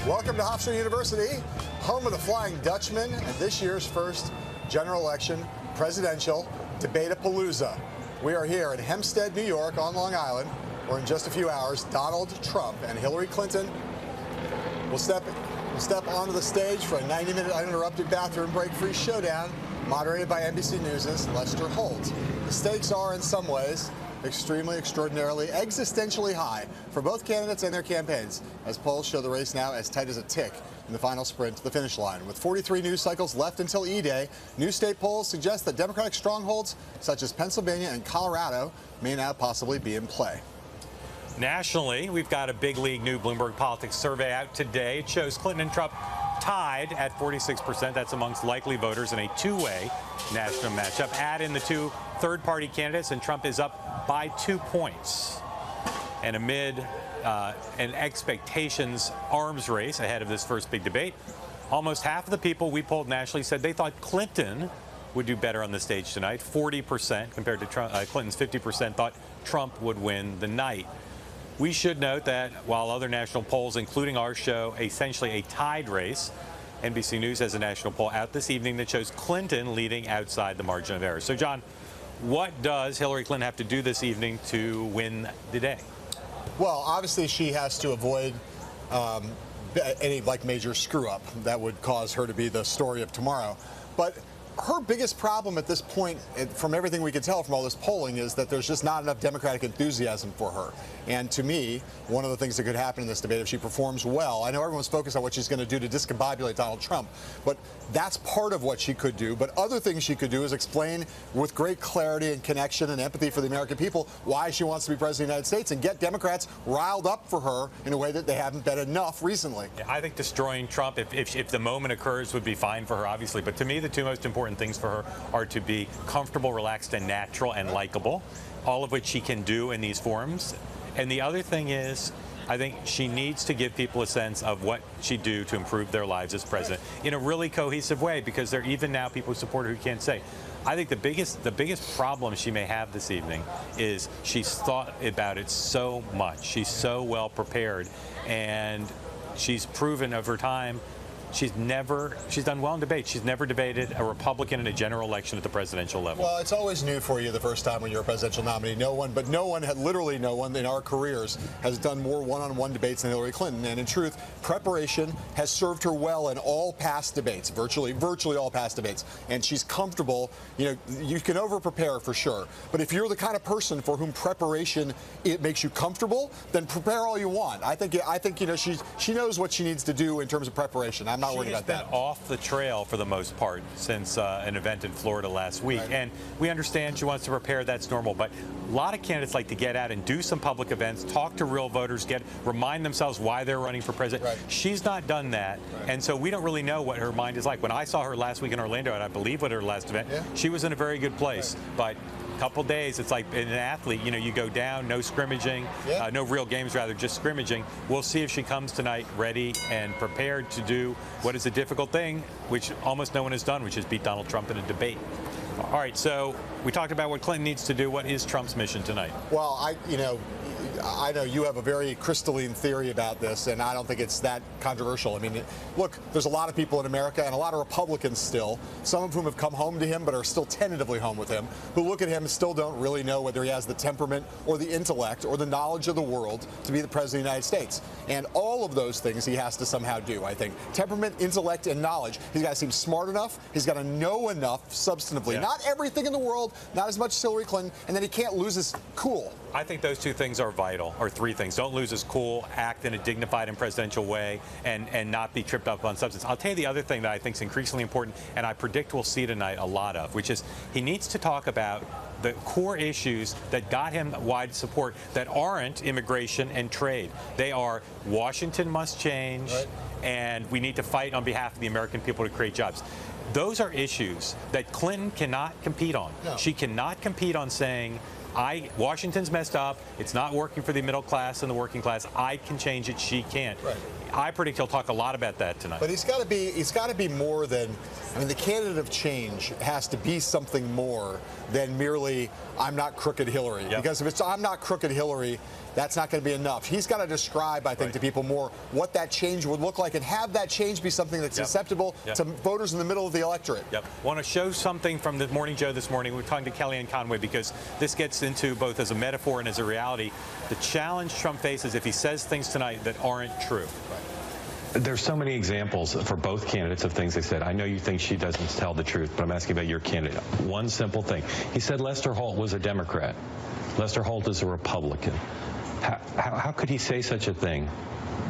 Welcome to Hofstra University, home of the Flying Dutchman, and this year's first general election presidential debate-a-palooza. We are here in Hempstead, New York, on Long Island, where in just a few hours, Donald Trump and Hillary Clinton will step onto the stage for a 90-minute uninterrupted bathroom break-free showdown, moderated by NBC News' Lester Holt. The stakes are, in some ways, extremely, extraordinarily, existentially high for both candidates and their campaigns, as polls show the race now as tight as a tick in the final sprint to the finish line. With 43 news cycles left until E-Day, new state polls suggest that Democratic strongholds such as Pennsylvania and Colorado may now possibly be in play. Nationally, we've got a big league new Bloomberg Politics survey out today. It shows Clinton and Trump tied at 46%. That's amongst likely voters in a two-way national matchup. Add in the two third-party candidates, and Trump is up by 2 points. And amid an expectations arms race ahead of this first big debate, almost half of the people we polled nationally said they thought Clinton would do better on the stage tonight. 40% compared to Trump, Clinton's 50% thought Trump would win the night. We should note that while other national polls, including ours, show essentially a tied race, NBC News has a national poll out this evening that shows Clinton leading outside the margin of error. So, John, what does Hillary Clinton have to do this evening to win the day? Well, obviously she has to avoid any major screw-up that would cause her to be the story of tomorrow. But her biggest problem at this point, from everything we can tell from all this polling, is that there's just not enough Democratic enthusiasm for her. And to me, one of the things that could happen in this debate if she performs well, I know everyone's focused on what she's going to do to discombobulate Donald Trump, but that's part of what she could do. But other things she could do is explain with great clarity and connection and empathy for the American people why she wants to be president of the United States and get Democrats riled up for her in a way that they haven't been enough recently. I think destroying Trump, if the moment occurs, would be fine for her, obviously. But to me, the two most important things for her are to be comfortable, relaxed, and natural and likable, all of which she can do in these forums. And the other thing is, I think she needs to give people a sense of what she'd do to improve their lives as president in a really cohesive way, because there are even now people who support her who can't say. I think the biggest problem she may have this evening is she's thought about it so much. She's so well prepared, and she's proven over time she's done well in debate. She's never debated a Republican in a general election at the presidential level. Well, it's always new for you the first time when you're a presidential nominee. Literally no one in our careers has done more one-on-one debates than Hillary Clinton. And in truth, preparation has served her well in all past debates, virtually all past debates. And she's comfortable. You know, you can over-prepare for sure. But if you're the kind of person for whom preparation it makes you comfortable, then prepare all you want. I think you know she knows what she needs to do in terms of preparation. I'm not worried about that. She's been off the trail for the most part since an event in Florida last week. Right. And we understand she wants to prepare. That's normal. But a lot of candidates like to get out and do some public events, talk to real voters, remind themselves why they're running for president. Right. She's not done that. Right. And so we don't really know what her mind is like. When I saw her last week in Orlando, and I believe at her last event, she was in a very good place. Right. But couple days, it's like in an athlete, you know, you go down, no scrimmaging, no real games, rather just scrimmaging. We'll see if she comes tonight ready and prepared to do what is a difficult thing, which almost no one has done, which is beat Donald Trump in a debate. All right, so we talked about what Clinton needs to do. What is Trump's mission tonight? Well, I know you have a very crystalline theory about this, and I don't think it's that controversial. I mean, look, there's a lot of people in America and a lot of Republicans still, some of whom have come home to him but are still tentatively home with him, who look at him and still don't really know whether he has the temperament or the intellect or the knowledge of the world to be the president of the United States. And all of those things he has to somehow do, I think. Temperament, intellect, and knowledge. He's got to seem smart enough. He's got to know enough substantively. Yeah. Not everything in the world, not as much as Hillary Clinton, and then he can't lose his cool. I think those two things are vital, or three things. Don't lose his cool, act in a dignified and presidential way, and not be tripped up on substance. I'll tell you the other thing that I think is increasingly important, and I predict we'll see tonight a lot of, which is he needs to talk about the core issues that got him wide support that aren't immigration and trade. They are Washington must change, and we need to fight on behalf of the American people to create jobs. Those are issues that Clinton cannot compete on. No. She cannot compete on saying, Washington's messed up. It's not working for the middle class and the working class. I can change it. She can't. Right. I predict he'll talk a lot about that tonight. But he's got to be more than, I mean, the candidate of change has to be something more than merely I'm not crooked Hillary. Yep. Because if it's I'm not crooked Hillary, that's not going to be enough. He's got to describe, I think, to people more what that change would look like and have that change be something that's acceptable to voters in the middle of the electorate. Want to show something from the Morning Joe this morning. We're talking to Kellyanne Conway because this gets into both as a metaphor and as a reality. The challenge Trump faces if he says things tonight that aren't true. There's so many examples for both candidates of things they said. I know you think she doesn't tell the truth, but I'm asking about your candidate. One simple thing. He said Lester Holt was a Democrat. Lester Holt is a Republican. How could he say such a thing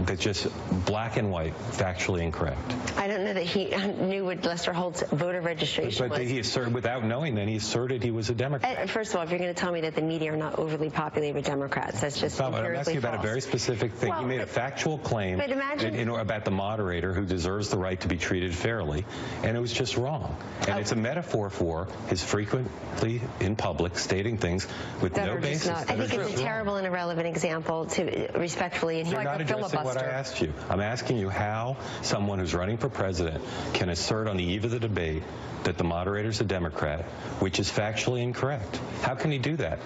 that's just black and white, factually incorrect? I don't know that he knew what Lester Holt's voter registration was. But he asserted, without knowing that, he asserted he was a Democrat. First of all, if you're going to tell me that the media are not overly populated with Democrats, that's just empirically I'm asking you about false. a very specific thing. Well, he made a factual claim about the moderator who deserves the right to be treated fairly, and it was just wrong. And it's a metaphor for his frequently in public stating things with no basis. I think it's a terrible and irrelevant example, to respectfully, and You're not addressing what I asked you. I'm asking you how someone who's running for president can assert on the eve of the debate that the moderator's a Democrat, which is factually incorrect. How can he do that?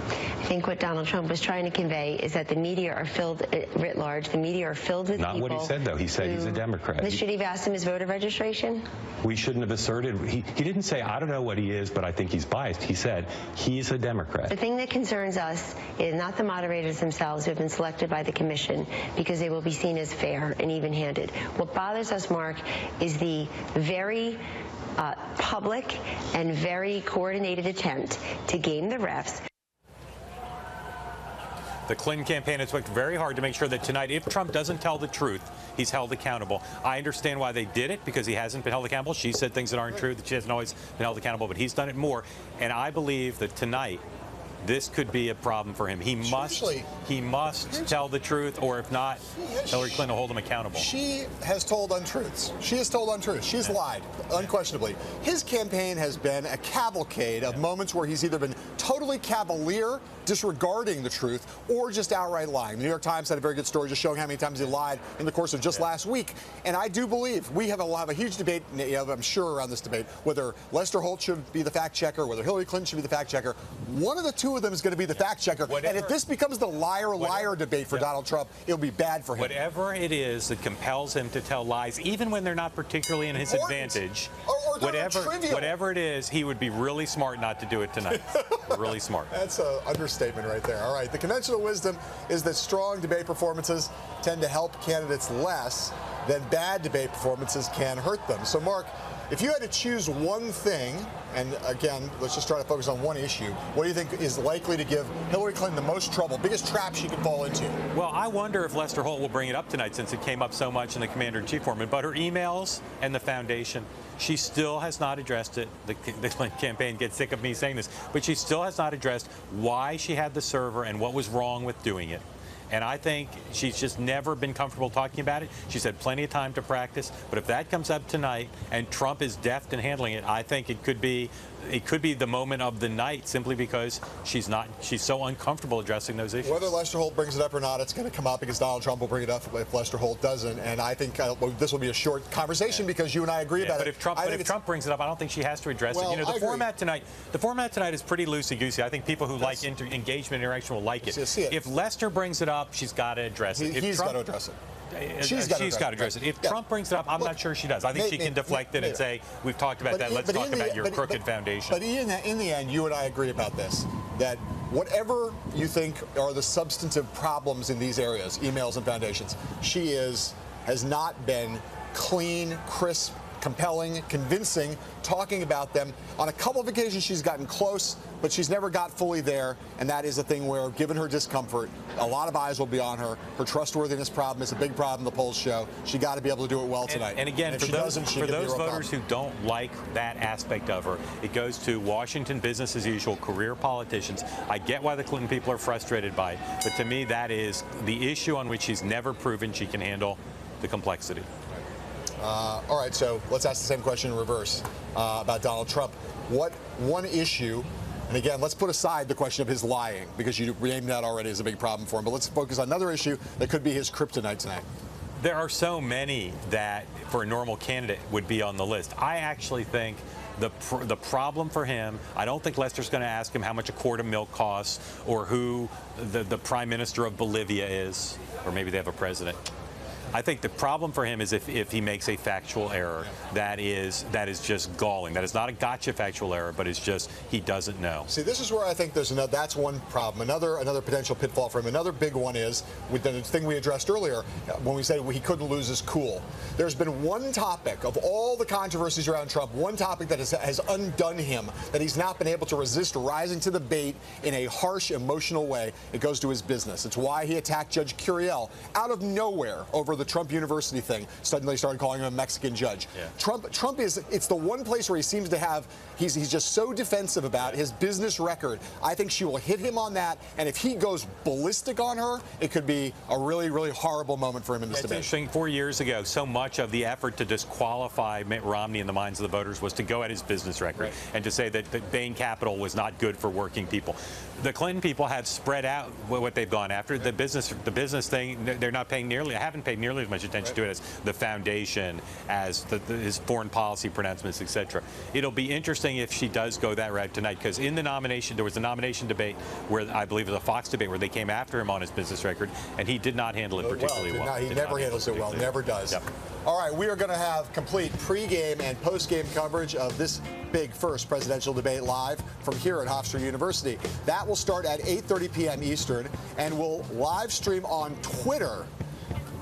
I think what Donald Trump was trying to convey is that the media are filled, writ large, the media are filled with people. Not what he said, though. He said he's a Democrat. Should he have asked him his voter registration? We shouldn't have asserted. He didn't say, I don't know what he is, but I think he's biased. He said he's a Democrat. The thing that concerns us is not the moderators themselves who have been selected by the commission, because they will be seen as fair and even-handed. What bothers us, Mark, is the very public and very coordinated attempt to game the refs. The Clinton campaign has worked very hard to make sure that tonight, if Trump doesn't tell the truth, he's held accountable. I understand why they did it, because he hasn't been held accountable. She said things that aren't true, that she hasn't always been held accountable, but he's done it more. And I believe that tonight, this could be a problem for him. He must tell the truth, or if not, Hillary Clinton will hold him accountable. She has told untruths. She has told untruths. She's lied, unquestionably. His campaign has been a cavalcade of moments where he's either been totally cavalier, disregarding the truth, or just outright lying. The New York Times had a very good story just showing how many times he lied in the course of just last week. And I do believe we have a huge debate, I'm sure, around this debate, whether Lester Holt should be the fact checker, whether Hillary Clinton should be the fact checker. One of the two of them is going to be the fact checker. And if this becomes the liar debate for Donald Trump, it'll be bad for him. Whatever it is that compels him to tell lies, even when they're not particularly in his advantage, whatever it is, he would be really smart not to do it tonight. Really smart. That's an understatement right there. All right. The conventional wisdom is that strong debate performances tend to help candidates less than bad debate performances can hurt them. So, Mark, if you had to choose one thing, and again, let's just try to focus on one issue, what do you think is likely to give Hillary Clinton the most trouble, biggest trap she could fall into? Well, I wonder if Lester Holt will bring it up tonight, since it came up so much in the Commander-in-Chief forum. But her emails and the foundation, she still has not addressed it. The Clinton campaign gets sick of me saying this, but she still has not addressed why she had the server and what was wrong with doing it. And I think she's just never been comfortable talking about it. She's had plenty of time to practice. But if that comes up tonight and Trump is deft in handling it, I think it could be the moment of the night, simply because she's so uncomfortable addressing those issues. Whether Lester Holt brings it up or not, it's going to come up, because Donald Trump will bring it up if Lester Holt doesn't. And I think this will be a short conversation because you and I agree about it. But if Trump brings it up, I don't think she has to address it. You know, the format tonight is pretty loosey-goosey. I think people who like engagement, interaction will like it. If Lester brings it up, she's got to address it. He's got to address it. She's got to address it. If Trump brings it up, I'm not sure she does. I think she can deflect it and say, we've talked about that. Let's talk about your crooked foundation. But in the end, you and I agree about this, that whatever you think are the substantive problems in these areas, emails and foundations, she has not been clean, crisp, compelling, convincing, talking about them. On a couple of occasions, she's gotten close, but she's never got fully there. And that is a thing where, given her discomfort, a lot of eyes will be on her. Her trustworthiness problem is a big problem, the polls show. She got to be able to do it well tonight. And again, for those voters who don't like that aspect of her, it goes to Washington business as usual, career politicians. I get why the Clinton people are frustrated by it, but to me, that is the issue on which she's never proven she can handle the complexity. All right, so let's ask the same question in reverse about Donald Trump. What one issue And again, let's put aside the question of his lying, because you named that already as a big problem for him. But let's focus on another issue that could be his kryptonite tonight. There are so many that, for a normal candidate, would be on the list. I actually think the problem for him, I don't think Lester's going to ask him how much a quart of milk costs or who the prime minister of Bolivia is, or maybe they have a president. I think the problem for him is if he makes a factual error that is just galling. That is not a gotcha factual error, but it's just he doesn't know. See, this is where I think there's that's one problem. Another potential pitfall for him. Another big one is with the thing we addressed earlier when we said he couldn't lose his cool. There's been one topic of all the controversies around Trump, one topic that has undone him, that he's not been able to resist rising to the bait in a harsh, emotional way. It goes to his business. It's why he attacked Judge Curiel out of nowhere over the Trump University thing. Suddenly started calling him a Mexican judge. Yeah. Trump it's the one place where he seems to have, he's just so defensive about his business record. I think she will hit him on that, and if he goes ballistic on her, it could be a really, really horrible moment for him in this debate. It's interesting, 4 years ago, so much of the effort to disqualify Mitt Romney in the minds of the voters was to go at his business record and to say that Bain Capital was not good for working people. The Clinton people have spread out what they've gone after. The business thing, they're not paying haven't paid nearly as much attention to it as the foundation, as his foreign policy pronouncements, etc. It'll be interesting if she does go that route tonight, because in the nomination, there was a nomination debate where I believe it was a Fox debate where they came after him on his business record, and he did not handle it particularly well. He never handles it well, never does. Yep. All right, we are going to have complete pregame and postgame coverage of this big first presidential debate live from here at Hofstra University. That will start at 8:30 p.m. Eastern, and we'll live stream on Twitter.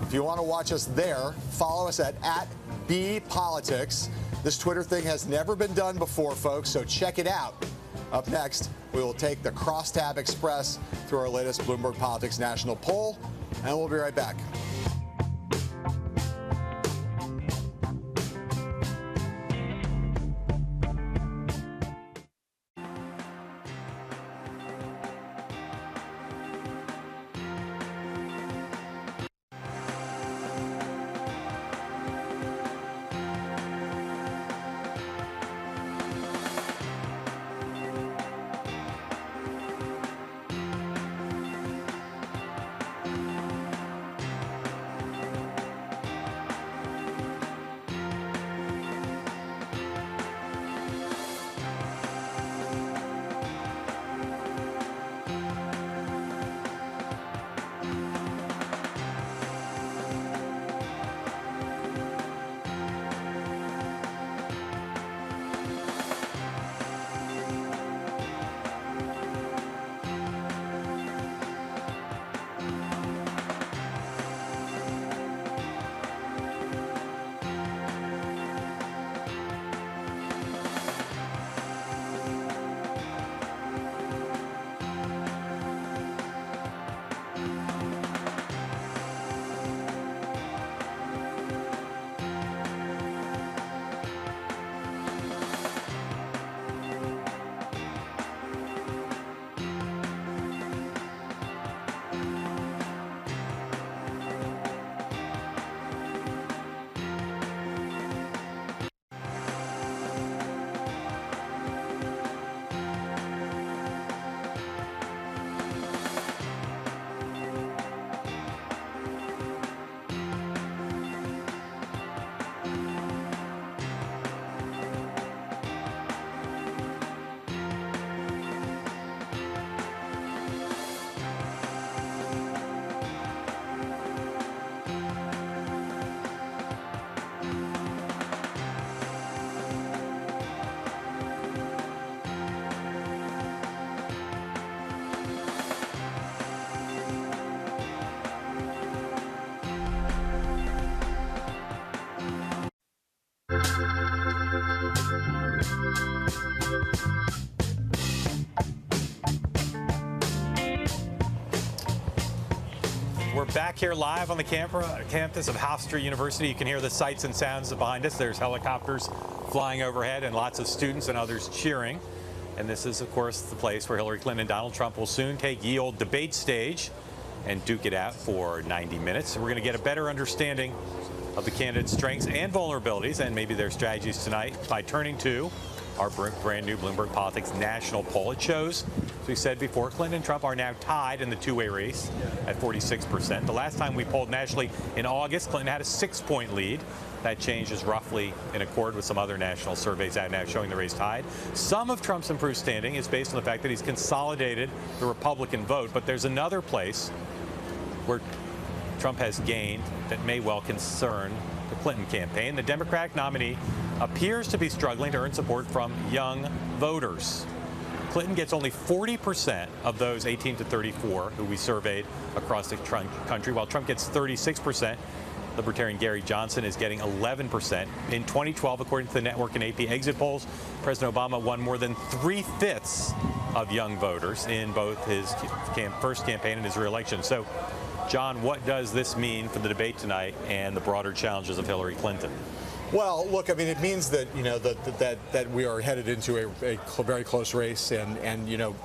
If you want to watch us there, follow us at @BPolitics. This Twitter thing has never been done before, folks, so check it out. Up next, we will take the Crosstab Express through our latest Bloomberg Politics national poll, and we'll be right back. We're back here live on the campus of Hofstra University. You can hear the sights and sounds behind us. There's helicopters flying overhead and lots of students and others cheering. And this is, of course, the place where Hillary Clinton and Donald Trump will soon take ye old debate stage and duke it out for 90 minutes. We're going to get a better understanding of the candidates' strengths and vulnerabilities and maybe their strategies tonight by turning to our brand new Bloomberg Politics national poll. It shows, as we said before, Clinton and Trump are now tied in the two-way race at 46%. The last time we polled nationally in August, Clinton had a 6-point lead. That change is roughly in accord with some other national surveys out now showing the race tied. Some of Trump's improved standing is based on the fact that he's consolidated the Republican vote, but there's another place where Trump has gained that may well concern the Clinton campaign. The Democratic nominee appears to be struggling to earn support from young voters. Clinton gets only 40% of those 18 to 34 who we surveyed across the country, while Trump gets 36%. Libertarian Gary Johnson is getting 11%. In 2012, according to the network and AP exit polls, President Obama won more than 3/5 of young voters in both his first campaign and his reelection. So, John, what does this mean for the debate tonight and the broader challenges of Hillary Clinton? Well, look, I mean, it means that, you know, that we are headed into a very close race, and you know,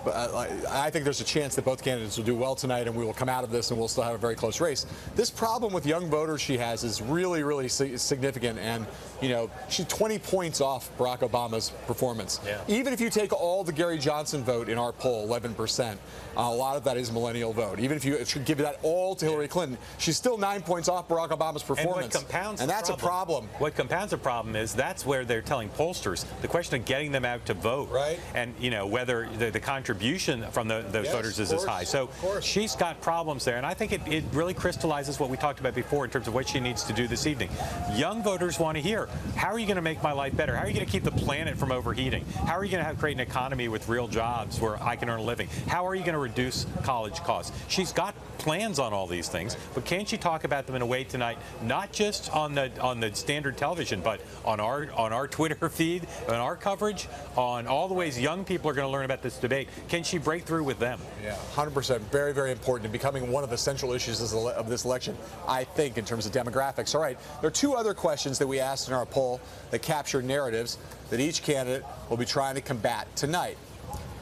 I think there's a chance that both candidates will do well tonight, and we will come out of this and we'll still have a very close race. This problem with young voters she has is really, really significant, and you know, she's 20 points off Barack Obama's performance. Yeah. Even if you take all the Gary Johnson vote in our poll, 11%, a lot of that is millennial vote. Even if you give that all to Hillary Clinton, she's still 9 points off Barack Obama's performance. And that's a problem. What compounds the problem is that's where they're telling pollsters the question of getting them out to vote, right? And you know whether the contribution from those voters is as high. So she's got problems there, and I think it really crystallizes what we talked about before in terms of what she needs to do this evening. Young voters want to hear, how are you going to make my life better? How are you going to keep the planet from overheating? How are you going to create an economy with real jobs where I can earn a living? How are you going to reduce college costs? She's got plans on all these things, but can't she talk about them in a way tonight, not just on the standard television, but on our Twitter feed, on our coverage, on all the ways young people are going to learn about this debate? Can she break through with them? Yeah, 100%. Very, very important and becoming one of the central issues of this election, I think, in terms of demographics. All right, there are two other questions that we asked in our poll that capture narratives that each candidate will be trying to combat tonight.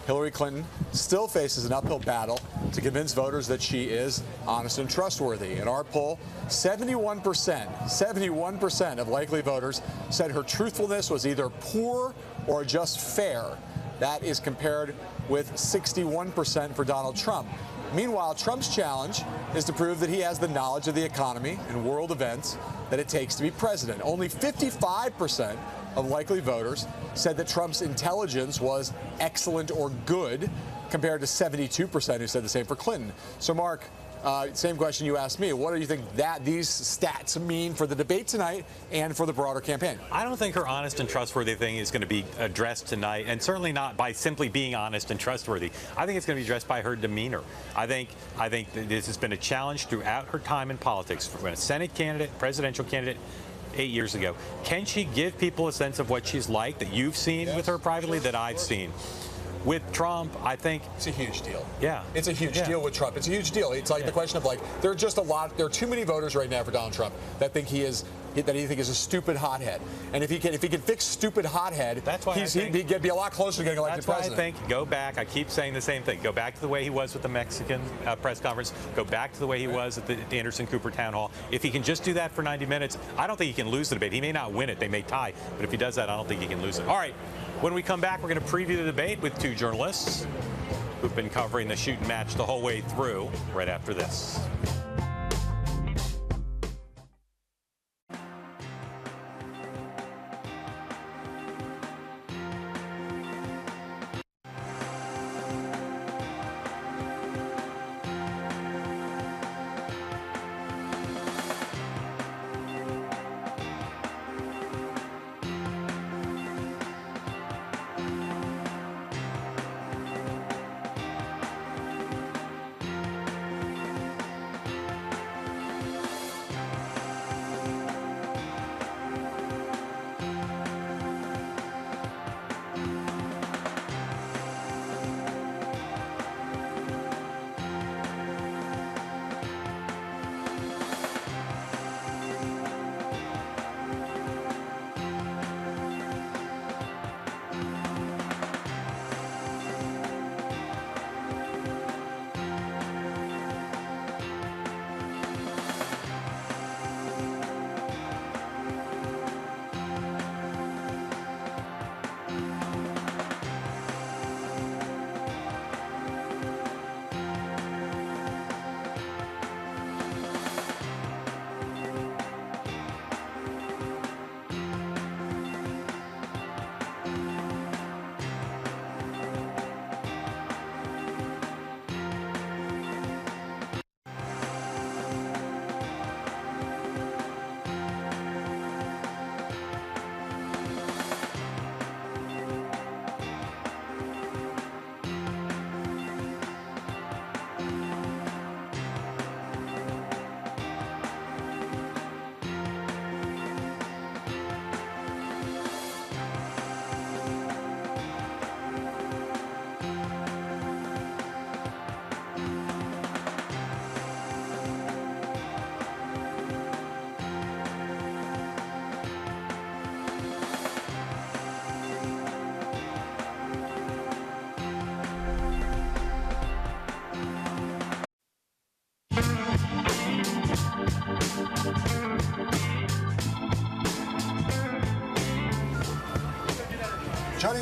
Hillary Clinton still faces an uphill battle to convince voters that she is honest and trustworthy. In our poll, 71% of likely voters said her truthfulness was either poor or just fair. That is compared with 61% for Donald Trump. Meanwhile, Trump's challenge is to prove that he has the knowledge of the economy and world events that it takes to be president. Only 55% of likely voters said that Trump's intelligence was excellent or good, compared to 72% who said the same for Clinton. So, Mark, same question you asked me. What do you think that these stats mean for the debate tonight and for the broader campaign? I don't think her honest and trustworthy thing is going to be addressed tonight, and certainly not by simply being honest and trustworthy. I think it's going to be addressed by her demeanor. I think this has been a challenge throughout her time in politics, from a Senate candidate, presidential candidate, 8 years ago. Can she give people a sense of what she's like that you've seen with her privately, that I've seen? With Trump, I think it's a huge deal. Yeah, it's a huge deal with Trump. It's a huge deal. It's like the question of, like, there are just there are too many voters right now for Donald Trump that think he is a stupid hothead. And if he can fix stupid hothead, that's why he'd be a lot closer to getting elected president. That's why I think, go back. I keep saying the same thing. Go back to the way he was with the Mexican press conference. Go back to the way he was at the Anderson Cooper town hall. If he can just do that for 90 minutes, I don't think he can lose the debate. He may not win it. They may tie. But if he does that, I don't think he can lose it. All right. When we come back, we're going to preview the debate with two journalists who've been covering the shooting match the whole way through, right after this.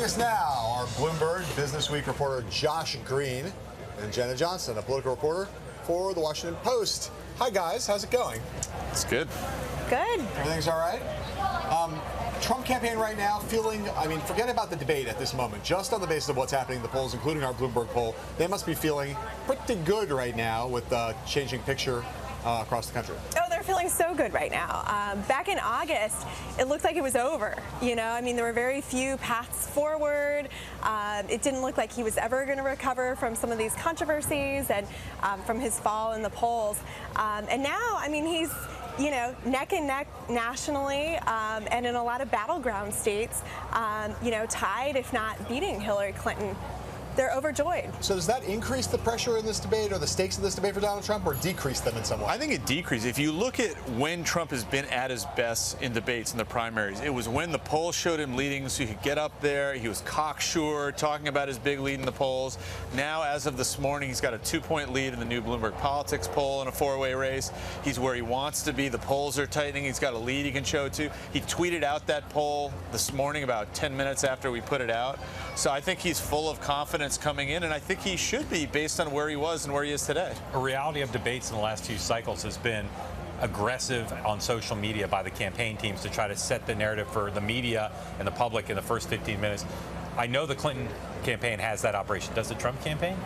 us now are Bloomberg Business Week reporter Josh Green and Jenna Johnson, a political reporter for The Washington Post. Hi, guys. How's it going? It's good. Good. Everything's all right? Trump campaign right now feeling, I mean, forget about the debate at this moment. Just on the basis of what's happening in the polls, including our Bloomberg poll, they must be feeling pretty good right now with the changing picture across the country. Oh, they're feeling so good right now. Back in August, it looked like it was over. You know, I mean, there were very few paths forward. It didn't look like he was ever going to recover from some of these controversies and from his fall in the polls. And now, I mean, he's, you know, neck and neck nationally and in a lot of battleground states, you know, tied, if not beating Hillary Clinton. They're overjoyed. So does that increase the pressure in this debate or the stakes of this debate for Donald Trump, or decrease them in some way? I think it decreases. If you look at when Trump has been at his best in debates in the primaries, it was when the polls showed him leading so he could get up there. He was cocksure, talking about his big lead in the polls. Now, as of this morning, he's got a 2-point lead in the new Bloomberg Politics poll in a 4-way race. He's where he wants to be. The polls are tightening. He's got a lead he can show to. He tweeted out that poll this morning about 10 minutes after we put it out. So I think he's full of confidence coming in, and I think he should be based on where he was and where he is today. A reality of debates in the last few cycles has been aggressive on social media by the campaign teams to try to set the narrative for the media and the public in the first 15 minutes. I know the Clinton campaign has that operation. Does the Trump campaign?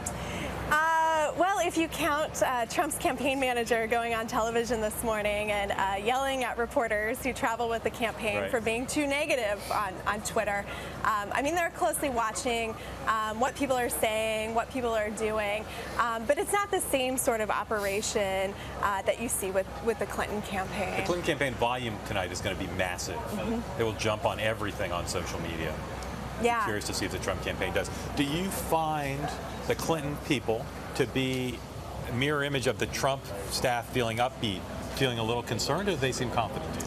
Well, if you count Trump's campaign manager going on television this morning and yelling at reporters who travel with the campaign for being too negative on Twitter, I mean, they're closely watching what people are saying, what people are doing, but it's not the same sort of operation that you see with the Clinton campaign. The Clinton campaign volume tonight is going to be massive. They will jump on everything on social media. Yeah. I'm curious to see if the Trump campaign does. Do you find the Clinton people to be a mirror image of the Trump staff feeling upbeat, feeling a little concerned, or do they seem confident to you?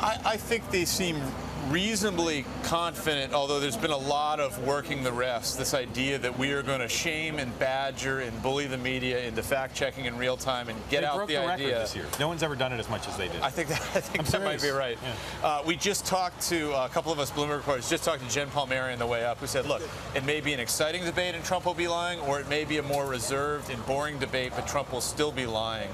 I think they seem reasonably confident, although there's been a lot of working the refs, this idea that we are going to shame and badger and bully the media into fact-checking in real time and get out the idea. They broke the record this year. No one's ever done it as much as they did. I think that might be right. Yeah. We just talked to a couple of us Bloomberg reporters, just talked to Jen Palmieri on the way up, who said, look, it may be an exciting debate and Trump will be lying, or it may be a more reserved and boring debate, but Trump will still be lying.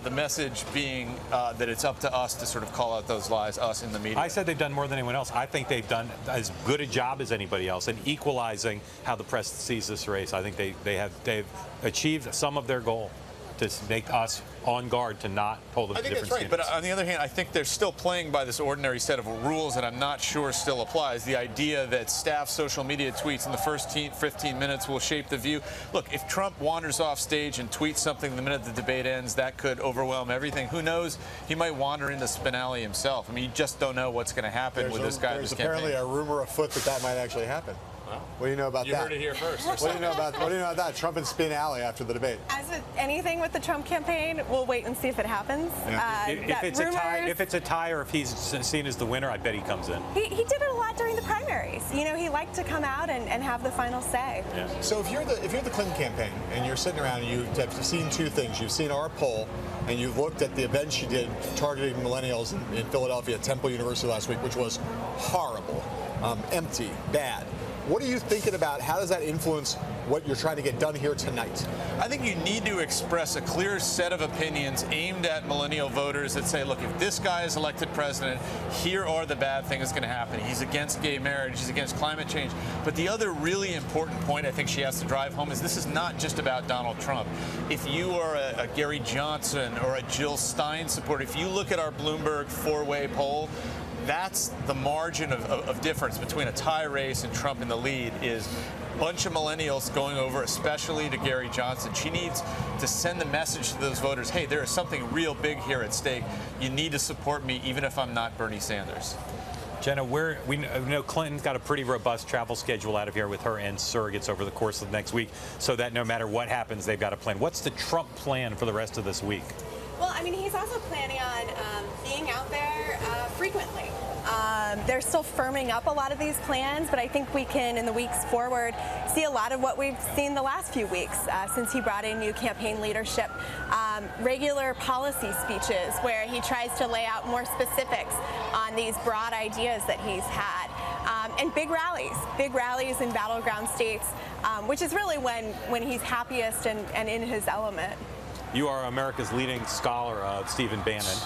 The message being that it's up to us to sort of call out those lies, us in the media. I said they've done more than anyone else. I think they've done as good a job as anybody else in equalizing how the press sees this race. I think they've achieved some of their goal to make us on guard to not pull the different that's right. But on the other hand, I think they're still playing by this ordinary set of rules that I'm not sure still applies. The idea that staff social media tweets in the first 15 minutes will shape the view. Look, if Trump wanders off stage and tweets something the minute the debate ends, that could overwhelm everything. Who knows? He might wander into Spinelli himself. I mean, you just don't know what's going to happen with this guy. There's apparently a rumor afoot that might actually happen. What do you know about that? You heard it here first. What do you know about that? Trump and Spinelli after the debate. As with anything with the Trump campaign, we'll wait and see if it happens. Yeah. If it's a tie, or if he's seen as the winner, I bet he comes in. He did it a lot during the primaries. You know, he liked to come out and have the final say. Yeah. So if you're the Clinton campaign and you're sitting around and you've seen two things, you've seen our poll and you've looked at the event she did targeting millennials in Philadelphia at Temple University last week, which was horrible, empty, bad. What are you thinking about? How does that influence what you're trying to get done here tonight? I think you need to express a clear set of opinions aimed at millennial voters that say, look, if this guy is elected president, here are the bad things going to happen. He's against gay marriage. He's against climate change. But the other really important point I think she has to drive home is this is not just about Donald Trump. If you are a Gary Johnson or a Jill Stein supporter, if you look at our Bloomberg 4-way poll, that's the margin of difference between a tie race and Trump in the lead is a bunch of millennials going over, especially to Gary Johnson. She needs to send the message to those voters, hey, there is something real big here at stake. You need to support me even if I'm not Bernie Sanders. Jenna, we know Clinton's got a pretty robust travel schedule out of here with her and surrogates over the course of the next week, so that no matter what happens, they've got a plan. What's the Trump plan for the rest of this week? Well, I mean, he's also planning on being out there frequently. They're still firming up a lot of these plans, but I think we can, in the weeks forward, see a lot of what we've seen the last few weeks since he brought in new campaign leadership. Regular policy speeches where he tries to lay out more specifics on these broad ideas that he's had. and big rallies in battleground states, which is really when he's happiest and in his element. You are America's leading scholar of Stephen Bannon.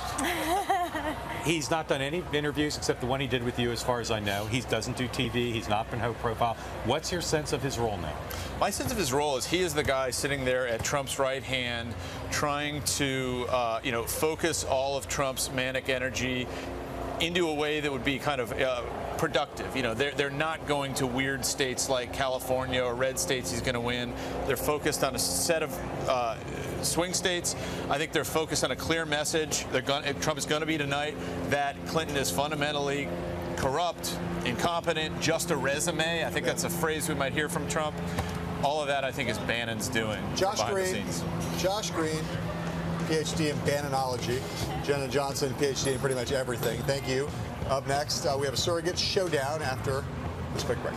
He's not done any interviews except the one he did with you, as far as I know. He doesn't do TV. He's not been high profile. What's your sense of his role now? My sense of his role is he is the guy sitting there at Trump's right hand, trying to, focus all of Trump's manic energy into a way that would be kind of productive. They're not going to weird states like California or red states he's going to win. They're focused on a set of swing states. I think they're focused on a clear message. Trump is going to be tonight that Clinton is fundamentally corrupt, incompetent, just a resume. I think that's a phrase we might hear from Trump. All of that, I think, is Bannon's doing. Josh behind Green, the scenes. Josh Green, PhD in Bannonology. Jenna Johnson, PhD in pretty much everything. Thank you. Up next, we have a surrogate showdown after this quick break.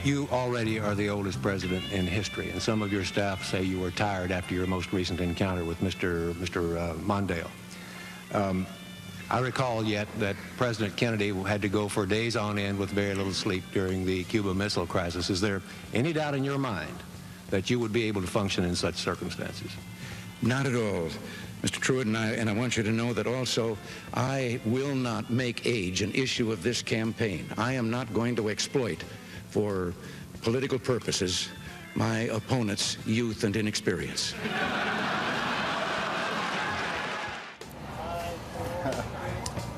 You already are the oldest president in history, and some of your staff say you were tired after your most recent encounter with Mr. Mondale. I recall yet that President Kennedy had to go for days on end with very little sleep during the Cuba Missile Crisis. Is there any doubt in your mind that you would be able to function in such circumstances? Not at all, Mr. Truitt, and I want you to know that also I will not make age an issue of this campaign. I am not going to exploit for political purposes my opponent's youth and inexperience.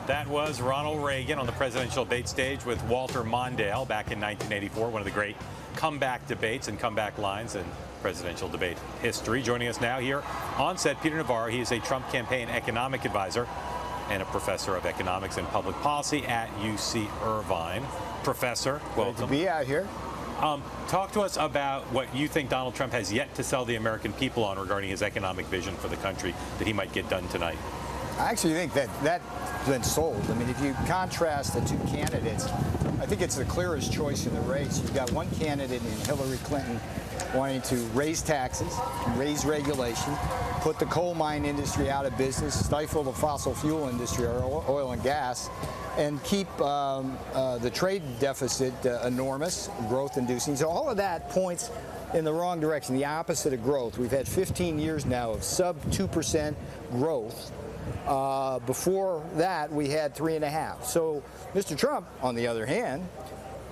That was Ronald Reagan on the presidential debate stage with Walter Mondale back in 1984, one of the great comeback debates and comeback lines in presidential debate history. Joining us now here on set, Peter Navarro. He is a Trump campaign economic advisor and a professor of economics and public policy at UC Irvine. Professor, welcome. Great to be out here. Talk to us about what you think Donald Trump has yet to sell the American people on regarding his economic vision for the country that he might get done tonight. I actually think that's been sold. I mean, if you contrast the two candidates, I think it's the clearest choice in the race. You've got one candidate in Hillary Clinton wanting to raise taxes, raise regulation, put the coal mine industry out of business, stifle the fossil fuel industry, or oil and gas, and keep the trade deficit enormous, growth-inducing. So all of that points in the wrong direction, the opposite of growth. We've had 15 years now of sub 2% growth. Before that, we had 3.5%. So Mr. Trump, on the other hand,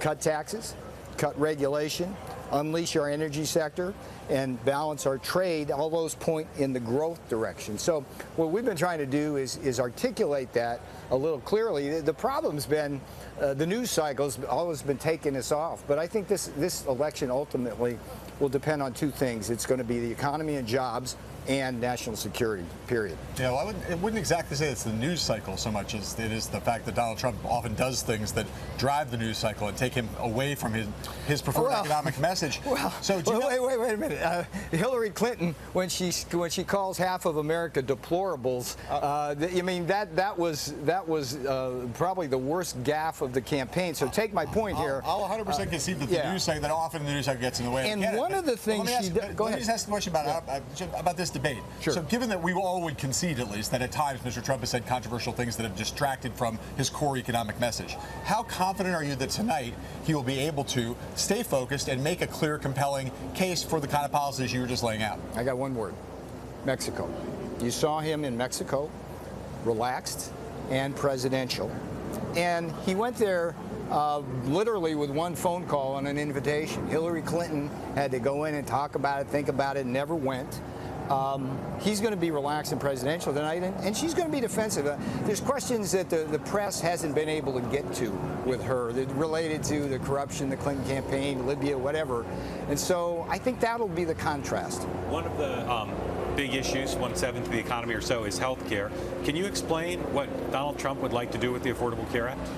cut taxes, cut regulation, unleash our energy sector, and balance our trade. All those point in the growth direction. So what we've been trying to do is articulate that a little clearly. The problem's been the news cycle's always been taking us off. But I think this election ultimately will depend on two things. It's going to be the economy and jobs and national security, period. Yeah, well, I wouldn't exactly say it's the news cycle so much as it is the fact that Donald Trump often does things that drive the news cycle and take him away from his preferred economic message. Well, so wait a minute. Hillary Clinton, when she calls half of America deplorables, I mean that was probably the worst gaffe of the campaign. So take my point here. I'll 100% concede that the news cycle, that often the news cycle gets in the way. And one of the things she did. Let me just ask a question about this debate. Sure. So given that we all would concede, at least, that at times Mr. Trump has said controversial things that have distracted from his core economic message, how confident are you that tonight he will be able to stay focused and make a clear, compelling case for the kind of policies you were just laying out? I got one word: Mexico. You saw him in Mexico, relaxed and presidential. And he went there literally with one phone call and an invitation. Hillary Clinton had to go in and talk about it, think about it, never went. He's going to be relaxed and presidential tonight, and she's going to be defensive. There's questions that the press hasn't been able to get to with her that related to the corruption, the Clinton campaign, Libya, whatever. And so I think that'll be the contrast. One of the big issues, 1/7 of the economy or so, is health care. Can you explain what Donald Trump would like to do with the Affordable Care Act?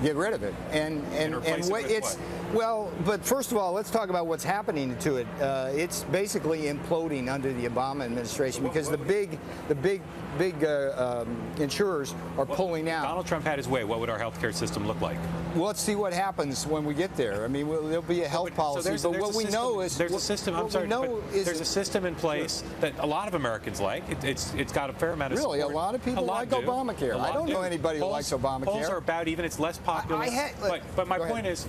Get rid of it, and it's well. But first of all, let's talk about what's happening to it. It's basically imploding under the Obama administration because the big insurers are pulling out. Donald Trump had his way. What would our health care system look like? Well, let's see what happens when we get there. I mean, there'll be a health policy, but what we know is there's a system. I'm sorry, there's a system in place that a lot of Americans like. It's got a fair amount of support. Really, a lot of people like Obamacare. I don't know anybody who likes Obamacare. Polls are about even. It's less popular. But my point is,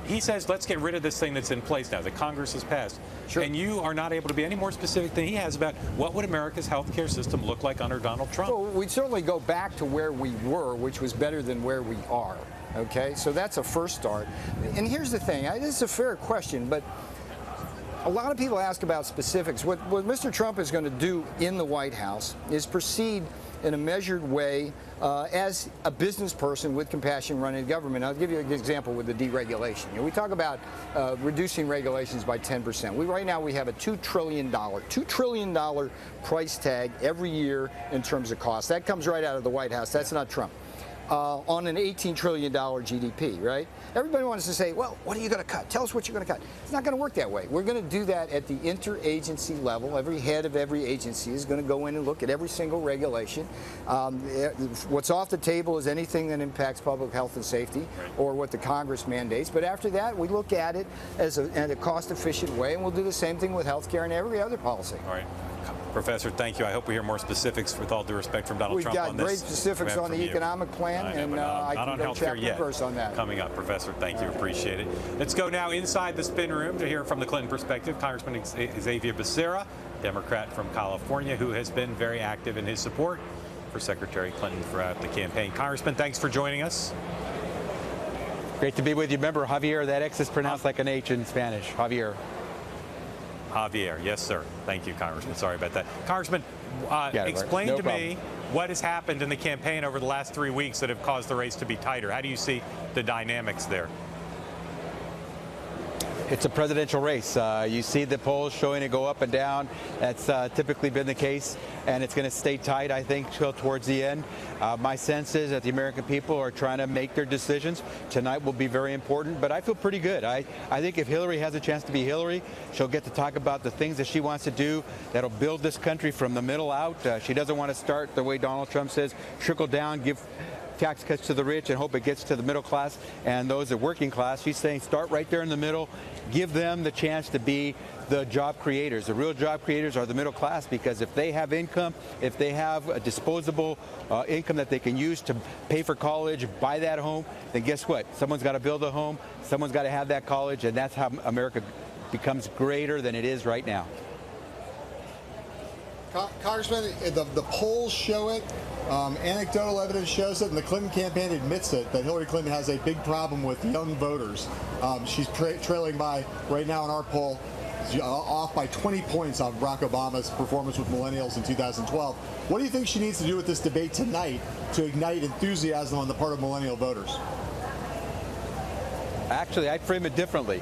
he says, let's get rid of this thing that's in place now, that Congress has passed. Sure. And you are not able to be any more specific than he has about what would America's health care system look like under Donald Trump. Well, we'd certainly go back to where we were, which was better than where we are. Okay, so that's a first start. And here's the thing, this is a fair question, but a lot of people ask about specifics. What Mr. Trump is going to do in the White House is proceed in a measured way as a business person with compassion running government. I'll give you an example with the deregulation. We talk about reducing regulations by 10%. Right now we have a $2 trillion price tag every year in terms of cost. That comes right out of the White House. That's not Trump. On an $18 trillion GDP, right? Everybody wants to say, well, what are you going to cut? Tell us what you're going to cut. It's not going to work that way. We're going to do that at the interagency level. Every head of every agency is going to go in and look at every single regulation. What's off the table is anything that impacts public health and safety or what the Congress mandates. But after that, we look at it as in a cost-efficient way, and we'll do the same thing with health care and every other policy. All right. Professor, thank you. I hope we hear more specifics, with all due respect, from Donald Trump on this. We've got great specifics on the economic plan, and I can go chapter and verse on that. Coming up, Professor, thank you. Appreciate it. Let's go now inside the spin room to hear from the Clinton perspective. Congressman Xavier Becerra, Democrat from California, who has been very active in his support for Secretary Clinton throughout the campaign. Congressman, thanks for joining us. Great to be with you. Remember, Javier, that X is pronounced like an H in Spanish. Javier. Javier, yes, sir. Thank you, Congressman. Sorry about that. Congressman, explain to me what has happened in the campaign over the last 3 weeks that have caused the race to be tighter. How do you see the dynamics there? It's a presidential race. You see the polls showing it go up and down. That's typically been the case, and it's going to stay tight, I think, till towards the end. My sense is that the American people are trying to make their decisions. Tonight will be very important, but I feel pretty good. I think if Hillary has a chance to be Hillary, she'll get to talk about the things that she wants to do that'll build this country from the middle out. She doesn't want to start the way Donald Trump says, trickle down, give tax cuts to the rich and hope it gets to the middle class and those that are working class. She's saying start right there in the middle, give them the chance to be the job creators. The real job creators are the middle class, because if they have income, if they have a disposable income that they can use to pay for college, buy that home, then guess what? Someone's got to build a home, someone's got to have that college, and that's how America becomes greater than it is right now. Congressman, the polls show it. Anecdotal evidence shows it, and the Clinton campaign admits it, that Hillary Clinton has a big problem with young voters. She's trailing by, right now in our poll, off by 20 points on Barack Obama's performance with millennials in 2012. What do you think she needs to do with this debate tonight to ignite enthusiasm on the part of millennial voters? Actually, I'd frame it differently.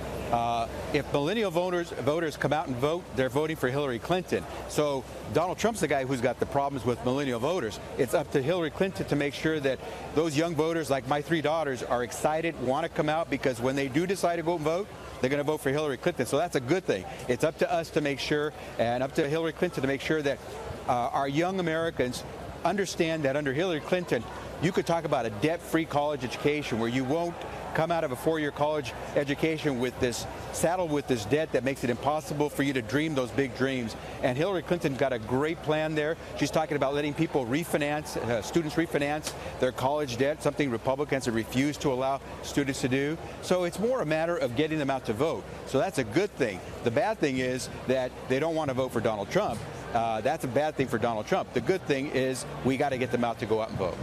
If millennial voters come out and vote, they're voting for Hillary Clinton. So Donald Trump's the guy who's got the problems with millennial voters. It's up to Hillary Clinton to make sure that those young voters, like my 3 daughters, are excited, want to come out, because when they do decide to go and vote, they're going to vote for Hillary Clinton. So that's a good thing. It's up to us to make sure, and up to Hillary Clinton to make sure that our young Americans understand that under Hillary Clinton, you could talk about a debt-free college education where you won't come out of a 4-year college education with this, saddled with this debt that makes it impossible for you to dream those big dreams. And Hillary Clinton got a great plan there. She's talking about letting people refinance, students refinance their college debt, something Republicans have refused to allow students to do. So it's more a matter of getting them out to vote. So that's a good thing. The bad thing is that they don't want to vote for Donald Trump. That's a bad thing for Donald Trump. The good thing is we got to get them out to go out and vote.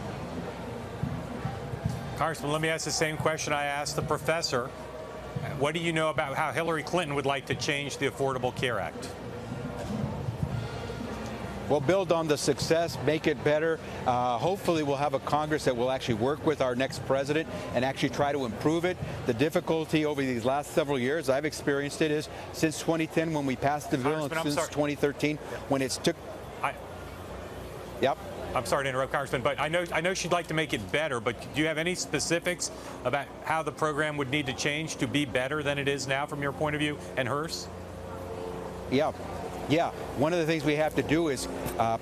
Congressman, let me ask the same question I asked the professor. What do you know about how Hillary Clinton would like to change the Affordable Care Act? We'll build on the success, make it better. Hopefully we'll have a Congress that will actually work with our next president and actually try to improve it. The difficulty over these last several years, I've experienced it, is since 2010 when we passed the bill, and since 2013 when it's took... Yep. I'm sorry to interrupt, Congressman, but I know she'd like to make it better, but do you have any specifics about how the program would need to change to be better than it is now from your point of view and hers? Yeah. One of the things we have to do is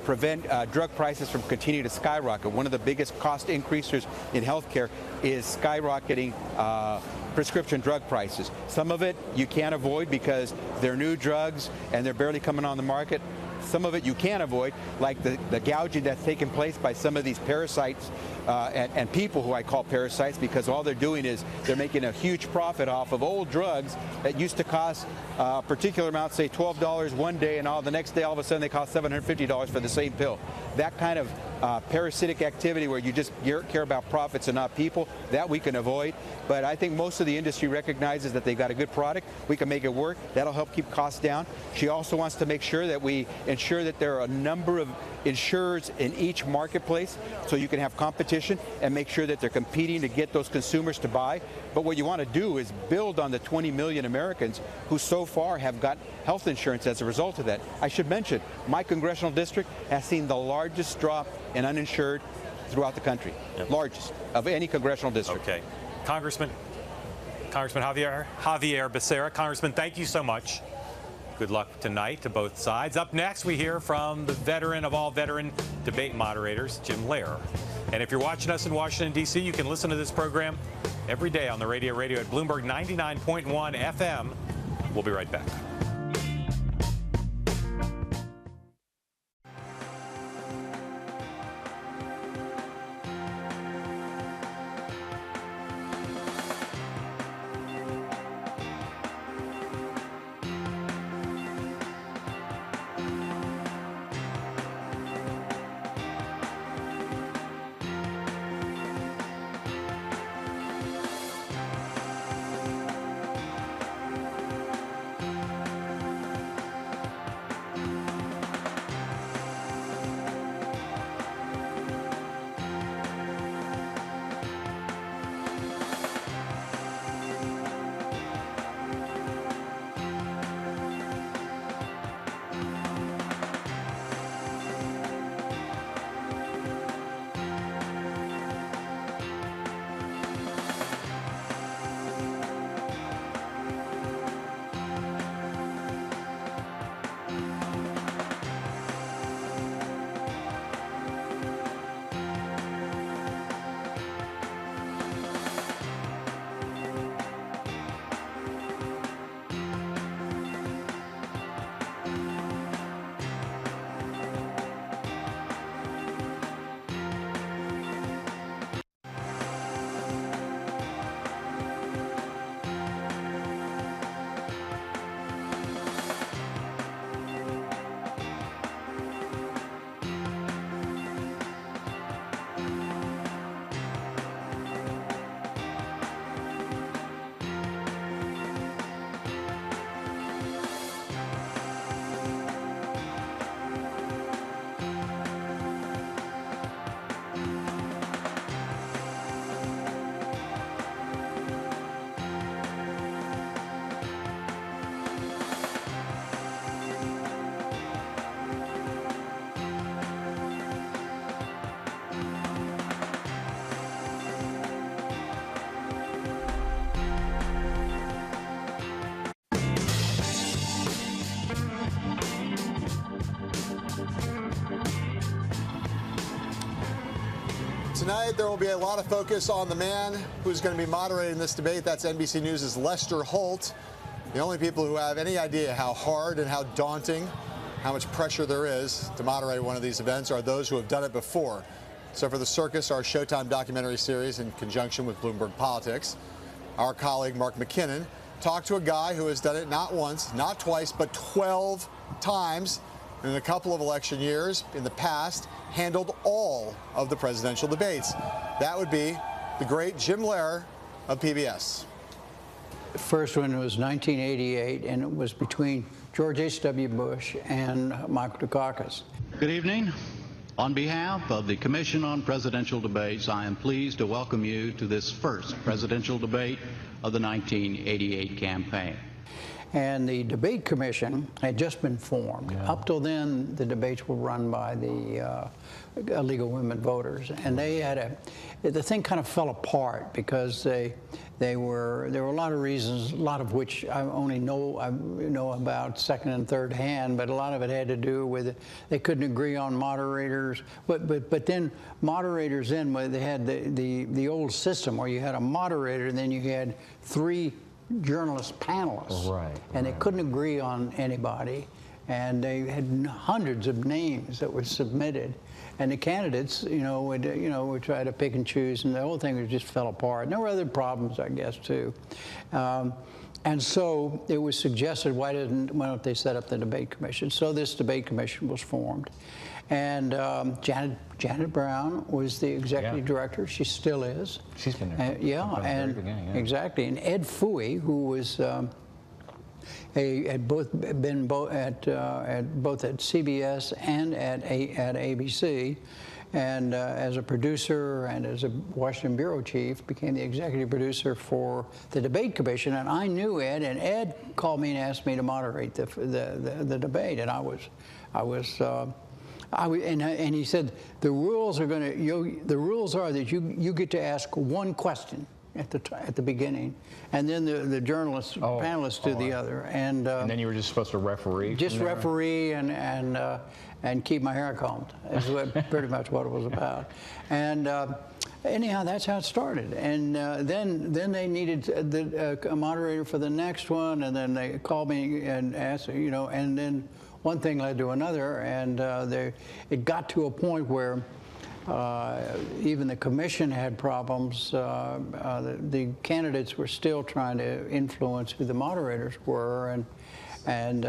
prevent drug prices from continuing to skyrocket. One of the biggest cost increasers in healthcare is skyrocketing prescription drug prices. Some of it you can't avoid because they're new drugs and they're barely coming on the market. Some of it you can avoid, like the gouging that's taken place by some of these parasites and people who I call parasites, because all they're doing is they're making a huge profit off of old drugs that used to cost a particular amount, say $12 one day, and the next day all of a sudden they cost $750 for the same pill. That kind of parasitic activity where you just care about profits and not people, that we can avoid. But I think most of the industry recognizes that they've got a good product. We can make it work. That'll help keep costs down. She also wants to make sure that we ensure that there are a number of insurers in each marketplace so you can have competition and make sure that they're competing to get those consumers to buy. But what you want to do is build on the 20 million Americans who so far have got health insurance as a result of that. I should mention, my congressional district has seen the largest drop in uninsured throughout the country. Yep. Largest of any congressional district. Okay. Congressman Javier Becerra. Congressman, thank you so much. Good luck tonight to both sides. Up next, we hear from the veteran of all veteran debate moderators, Jim Lehrer. And if you're watching us in Washington, D.C., you can listen to this program every day on the radio at Bloomberg 99.1 FM. We'll be right back. tonight, there will be a lot of focus on the man who's going to be moderating this debate. That's NBC News' Lester Holt. The only people who have any idea how hard and how daunting, how much pressure there is to moderate one of these events are those who have done it before. So for The Circus, our Showtime documentary series in conjunction with Bloomberg Politics, our colleague Mark McKinnon talked to a guy who has done it not once, not twice, but 12 times in a couple of election years in the past, handled all of the presidential debates. That would be the great Jim Lehrer of PBS. The first one was 1988, and it was between George H.W. Bush and Michael Dukakis. Good evening. On behalf of the Commission on Presidential Debates, I am pleased to welcome you to this first presidential debate of the 1988 campaign. And the debate commission had just been formed. Yeah. Up till then, the debates were run by the illegal women voters, and they had the thing kind of fell apart because there were a lot of reasons, a lot of which I only know about second and third hand, but a lot of it had to do with they couldn't agree on moderators. But then moderators where they had the old system where you had a moderator and then you had 3 journalist panelists, and they couldn't agree on anybody, and they had hundreds of names that were submitted, and the candidates, would try to pick and choose, and the whole thing just fell apart. And there were other problems, I guess, too. And so it was suggested, why don't they set up the debate commission? So this debate commission was formed. And Janet Brown was the executive director. She still is. She's been there. Exactly. And Ed Fooey, who was had both been at CBS and at ABC, and as a producer and as a Washington bureau chief, became the executive producer for the debate commission. And I knew Ed, and Ed called me and asked me to moderate the debate, and and he said the rules are that you get to ask one question at the beginning, and then the journalists panelists do the other, and then you were just supposed to referee. Just referee and keep my hair combed is pretty much what it was about, and. Anyhow, that's how it started, and then they needed a moderator for the next one, and then they called me and asked, and then one thing led to another, and it got to a point where even the commission had problems. The candidates were still trying to influence who the moderators were, and it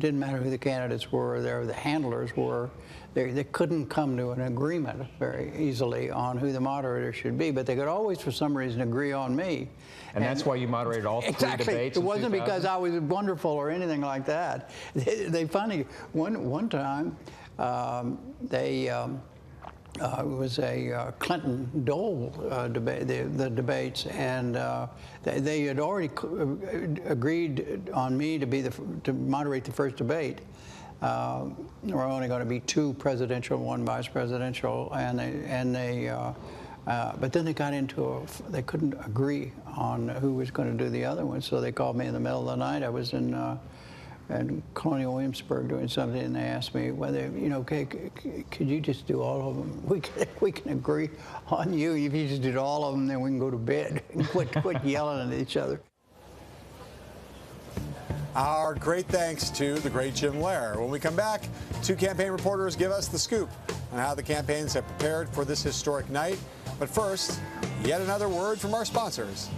didn't matter who the candidates were, the handlers were. They couldn't come to an agreement very easily on who the moderator should be, but they could always, for some reason, agree on me. And that's why you moderated all 3 debates. It wasn't because I was wonderful or anything like that. They finally, one time, it was a Clinton-Dole debate, the debates, and they had already agreed on me to moderate the first debate. There were only going to be 2 presidential, 1 vice presidential, but then they got into they couldn't agree on who was going to do the other one, so they called me in the middle of the night. I was in Colonial Williamsburg doing something, and they asked me whether, could you just do all of them? We can agree on you. If you just did all of them, then we can go to bed and quit yelling at each other. Our great thanks to the great Jim Lehrer. When we come back, 2 campaign reporters give us the scoop on how the campaigns have prepared for this historic night. But first, yet another word from our sponsors.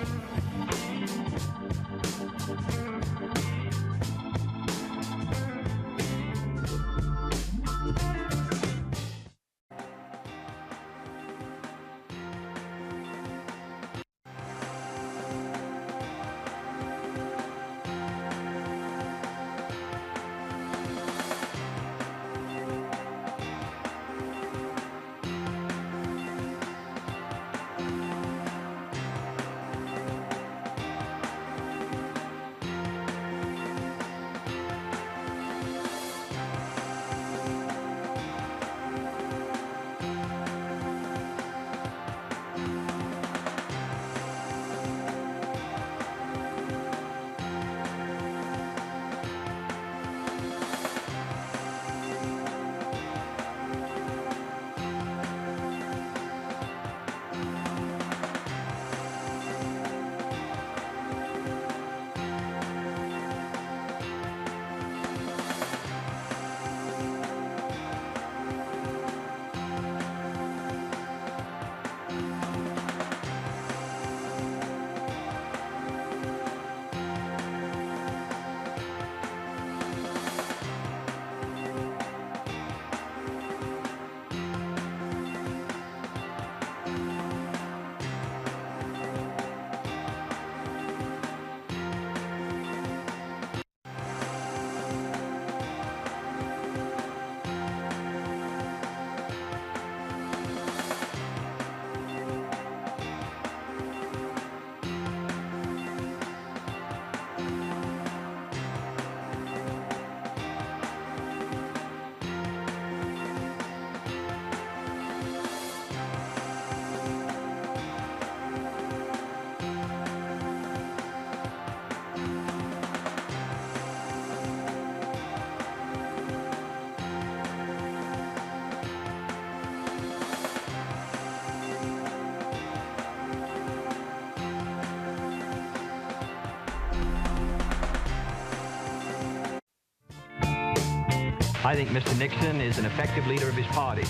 I think Mr. Nixon is an effective leader of his party.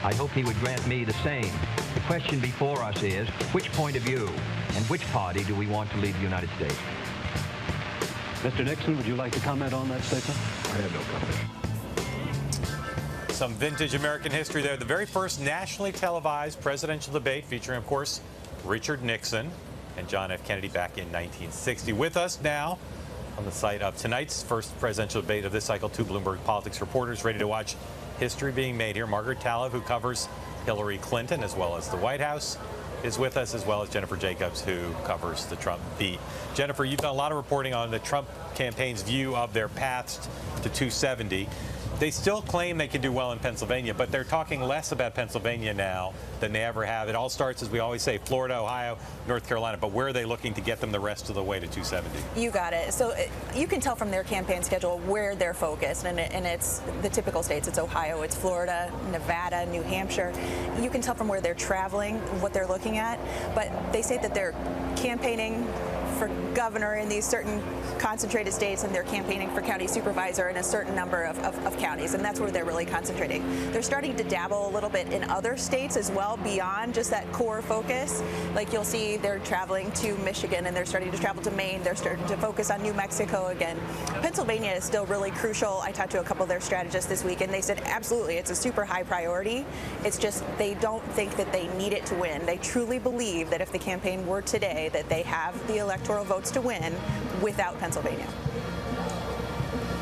I hope he would grant me the same. The question before us is, which point of view and which party do we want to lead the United States? Mr. Nixon, would you like to comment on that statement? I have no comment. Some vintage American history there. The very first nationally televised presidential debate featuring, of course, Richard Nixon and John F. Kennedy back in 1960. With us now on the site of tonight's first presidential debate of this cycle, two Bloomberg Politics reporters ready to watch history being made here. Margaret Talev, who covers Hillary Clinton as well as the White House, is with us, as well as Jennifer Jacobs, who covers the Trump beat. Jennifer, you've done a lot of reporting on the Trump campaign's view of their paths to 270. They still claim they can do well in Pennsylvania, but they're talking less about Pennsylvania now than they ever have. It all starts, as we always say, Florida, Ohio, North Carolina, but where are they looking to get them the rest of the way to 270? You got it. So you can tell from their campaign schedule where they're focused, and it's the typical states. It's Ohio, it's Florida, Nevada, New Hampshire. You can tell from where they're traveling, what they're looking at, but they say that they're campaigning for governor in these certain concentrated states, and they're campaigning for county supervisor in a certain number of counties, and that's where they're really concentrating. They're starting to dabble a little bit in other states as well, beyond just that core focus. Like you'll see they're traveling to Michigan, and they're starting to travel to Maine. They're starting to focus on New Mexico again. Pennsylvania is still really crucial. I talked to a couple of their strategists this week, and they said absolutely it's a super high priority. It's just they don't think that they need it to win. They truly believe that if the campaign were today, that they have the electoral votes to win without Pennsylvania.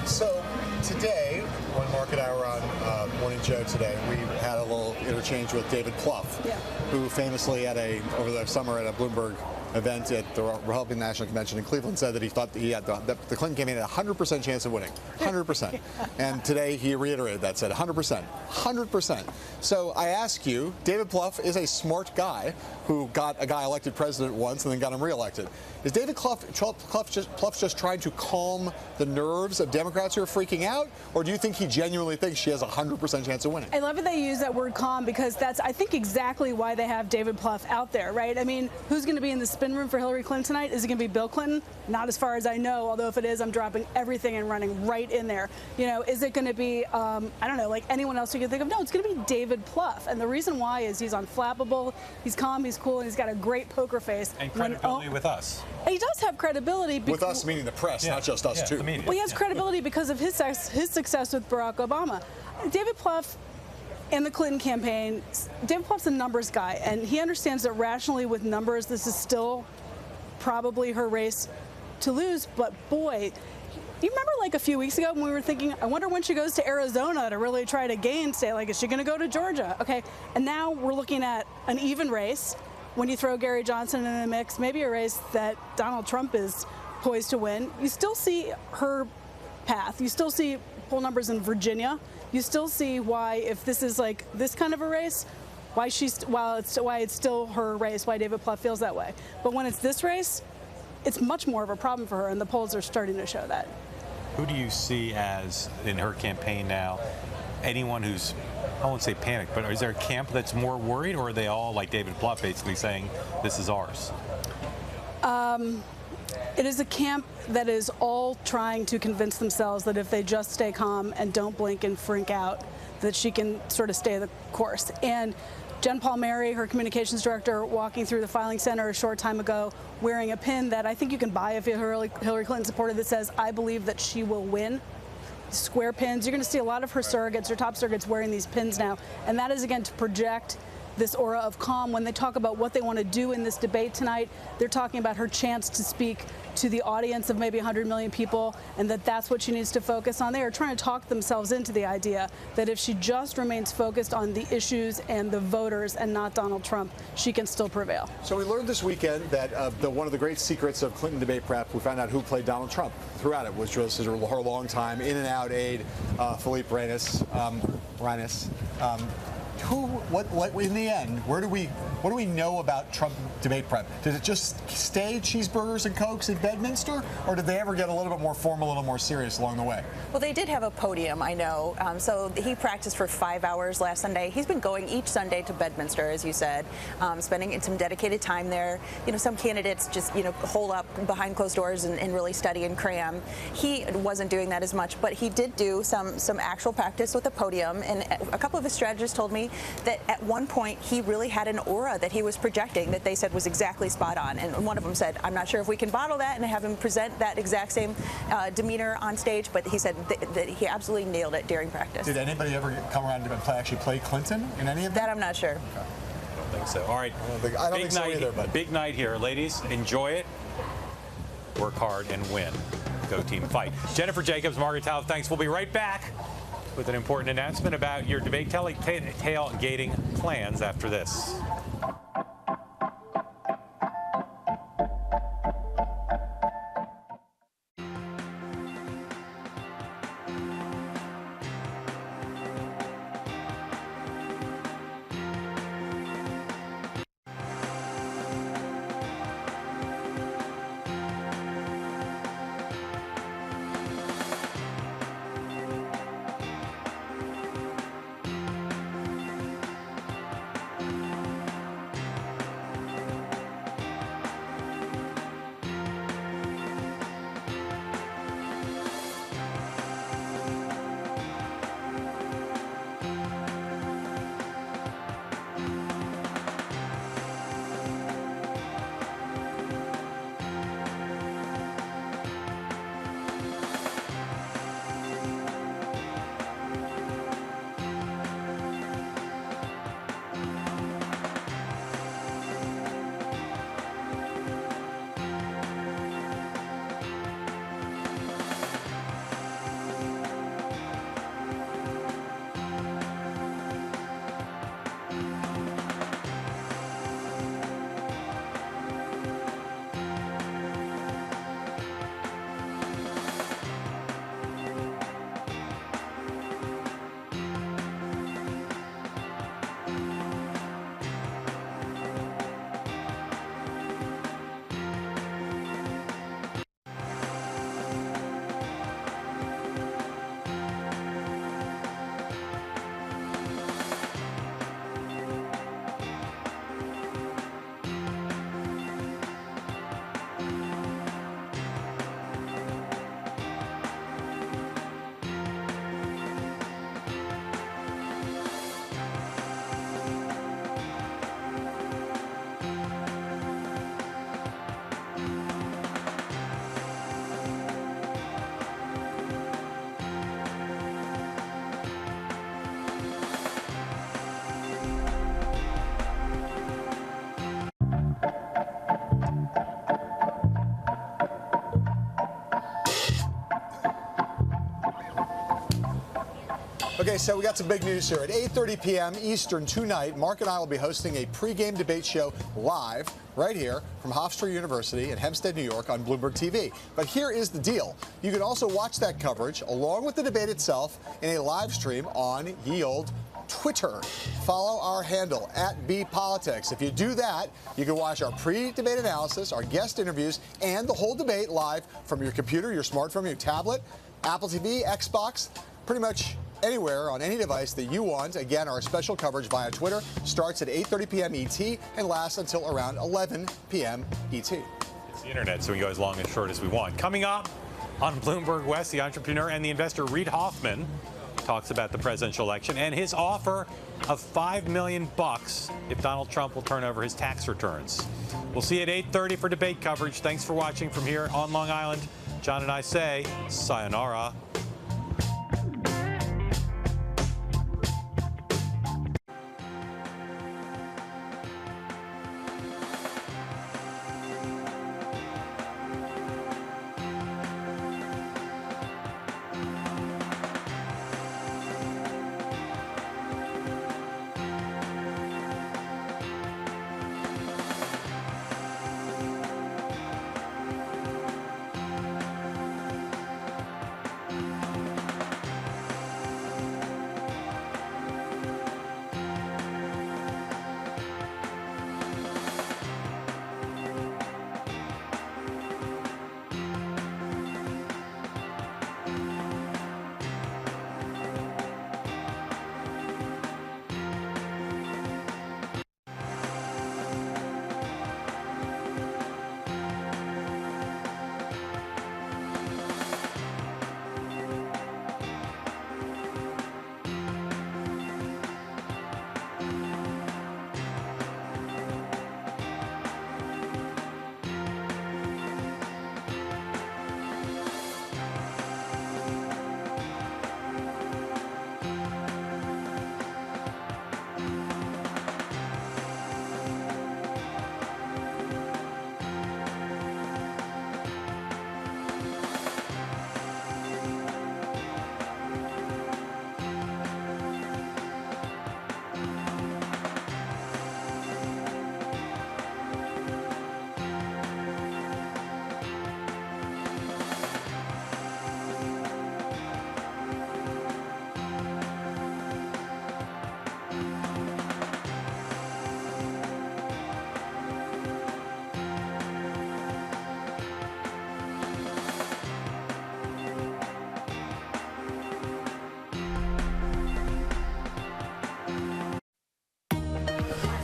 So today, one market hour on Morning Joe today, we had a little interchange with David Plouffe, who famously over the summer at a Bloomberg event at the Republican National Convention in Cleveland said that he thought that he had the Clinton campaign had a 100% chance of winning. 100%. And today he reiterated that, said 100%. 100%. So I ask you, David Plouffe is a smart guy who got a guy elected president once and then got him reelected. Is David Plouffe just trying to calm the nerves of Democrats who are freaking out? Or do you think he genuinely thinks she has a 100% chance of winning? I love that they use that word calm, because that's, I think, exactly why they have David Plouffe out there, right? I mean, who's going to be in the spin room for Hillary Clinton tonight? Is it going to be Bill Clinton? Not as far as I know, although if it is, I'm dropping everything and running right in there. You know, is it going to be, I don't know, like anyone else you can think of? No, it's going to be David Plouffe. And the reason why is he's unflappable, he's calm, he's cool, and he's got a great poker face. And credibility with us. He does have credibility. With us, meaning the press, not just us too. Well, he has credibility because of his success with Barack Obama. David Plouffe and the Clinton campaign, David Plouffe's a numbers guy, and he understands that rationally with numbers, this is still probably her race to lose. But boy, you remember like a few weeks ago when we were thinking, I wonder when she goes to Arizona to really try to gain, say, like, is she going to go to Georgia? Okay, and now we're looking at an even race. When you throw Gary Johnson in the mix, maybe a race that Donald Trump is poised to win, you still see her path. You still see poll numbers in Virginia. You still see why, if this is like this kind of a race, why it's still her race, why David Plouffe feels that way. But when it's this race, it's much more of a problem for her, and the polls are starting to show that. Who do you see as, in her campaign now, anyone who's, I won't say panicked, but is there a camp that's more worried, or are they all, like David Plouffe, basically saying, this is ours? It is a camp that is all trying to convince themselves that if they just stay calm and don't blink and freak out, that she can sort of stay the course. And Jen Palmieri, her communications director, walking through the filing center a short time ago, wearing a pin that I think you can buy if you're a Hillary Clinton supporter that says, I believe that she will win. Square pins. You're going to see a lot of her surrogates, her top surrogates, wearing these pins now. And that is, again, to project this aura of calm. When they talk about what they want to do in this debate tonight, they're talking about her chance to speak to the audience of maybe 100 million people, and that's what she needs to focus on. They are trying to talk themselves into the idea that if she just remains focused on the issues and the voters and not Donald Trump, she can still prevail. So we learned this weekend that one of the great secrets of Clinton debate prep, we found out who played Donald Trump throughout it, which was her longtime in-and-out aide, Philippe Reines. what in the end, what do we know about Trump debate prep? Did it just stay cheeseburgers and Cokes in Bedminster, or did they ever get a little bit more formal, a little more serious along the way? Well, they did have a podium, I know. So he practiced for 5 hours last Sunday. He's been going each Sunday to Bedminster, as you said, spending some dedicated time there. You know, some candidates just, hole up behind closed doors and really study and cram. He wasn't doing that as much, but he did do some actual practice with a podium. And a couple of his strategists told me that at one point he really had an aura that he was projecting that they said was exactly spot on. And one of them said, I'm not sure if we can bottle that and have him present that exact same demeanor on stage, but he said that he absolutely nailed it during practice. Did anybody ever come around and actually play Clinton in any of that? That I'm not sure. Okay. I don't think so. All right. I don't think so either, but big night here. Ladies, enjoy it. Work hard and win. Go team fight. Jennifer Jacobs, Margaret Tao, thanks. We'll be right back with an important announcement about your debate tailgating plans after this. Okay, so we got some big news here. At 8:30 p.m. Eastern tonight, Mark and I will be hosting a pregame debate show live right here from Hofstra University in Hempstead, New York on Bloomberg TV. But here is the deal. You can also watch that coverage along with the debate itself in a live stream on ye olde Twitter. Follow our handle @BPolitics. If you do that, you can watch our pre-debate analysis, our guest interviews, and the whole debate live from your computer, your smartphone, your tablet, Apple TV, Xbox, pretty much anywhere on any device that you want. Again, our special coverage via Twitter starts at 8:30 p.m. ET and lasts until around 11 p.m. ET. It's the internet, so we go as long and short as we want. Coming up on Bloomberg West, the entrepreneur and the investor Reid Hoffman talks about the presidential election and his offer of $5 million if Donald Trump will turn over his tax returns. We'll see you at 8:30 for debate coverage. Thanks for watching from here on Long Island. John and I say sayonara.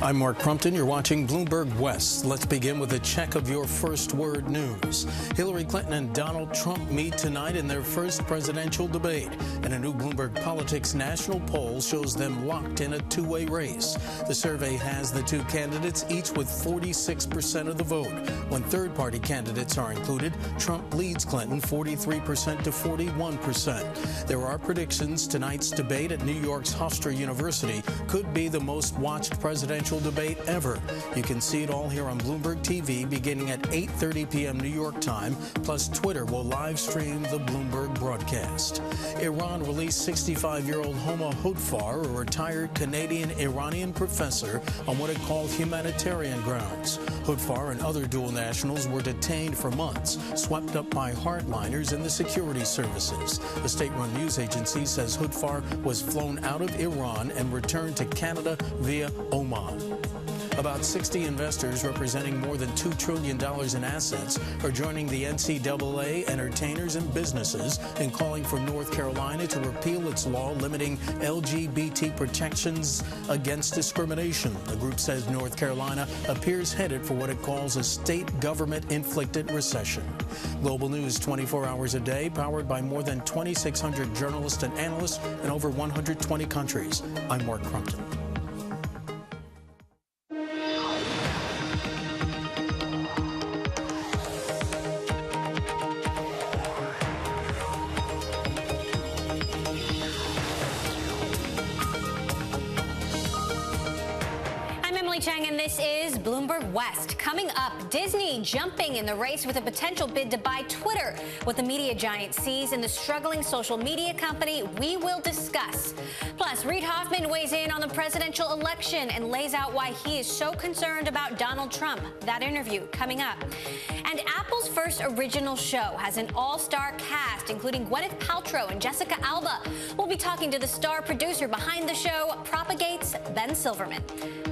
I'm Mark Crumpton. You're watching Bloomberg West. Let's begin with a check of your first word news. Hillary Clinton and Donald Trump meet tonight in their first presidential debate. And a new Bloomberg Politics national poll shows them locked in a two-way race. The survey has the two candidates each with 46% of the vote. When third-party candidates are included, Trump leads Clinton 43% to 41%. There are predictions tonight's debate at New York's Hofstra University could be the most watched presidential debate ever. You can see it all here on Bloomberg TV beginning at 8:30 p.m. New York time, plus Twitter will live stream the Bloomberg broadcast. Iran released 65-year-old Homa Hodfar, a retired Canadian-Iranian professor, on what it called humanitarian grounds. Hodfar and other dual nationals were detained for months, swept up by hardliners and the security services. The state-run news agency says Hodfar was flown out of Iran and returned to Canada via Oman. About 60 investors representing more than $2 trillion in assets are joining the NCAA, entertainers, and businesses in calling for North Carolina to repeal its law limiting LGBT protections against discrimination. The group says North Carolina appears headed for what it calls a state government-inflicted recession. Global news 24 hours a day, powered by more than 2,600 journalists and analysts in over 120 countries. I'm Mark Crumpton. And this is Bloomberg West. Coming up, Disney jumping in the race with a potential bid to buy Twitter. What the media giant sees in the struggling social media company, we will discuss. Plus, Reid Hoffman weighs in on the presidential election and lays out why he is so concerned about Donald Trump. That interview coming up. And Apple's first original show has an all-star cast, including Gwyneth Paltrow and Jessica Alba. We'll be talking to the star producer behind the show, Propagate's Ben Silverman.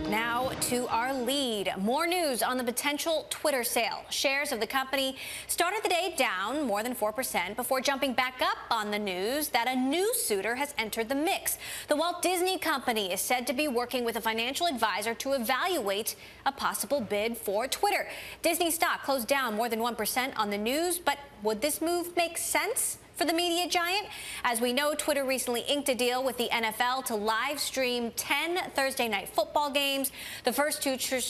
Now to our lead. More news on the potential Twitter sale. Shares of the company started the day down more than 4% before jumping back up on the news that a new suitor has entered the mix. The Walt Disney Company is said to be working with a financial advisor to evaluate a possible bid for Twitter. Disney stock closed down more than 1% on the news, but would this move make sense for the media giant? As we know, Twitter recently inked a deal with the NFL to live stream 10 Thursday night football games. The first two stream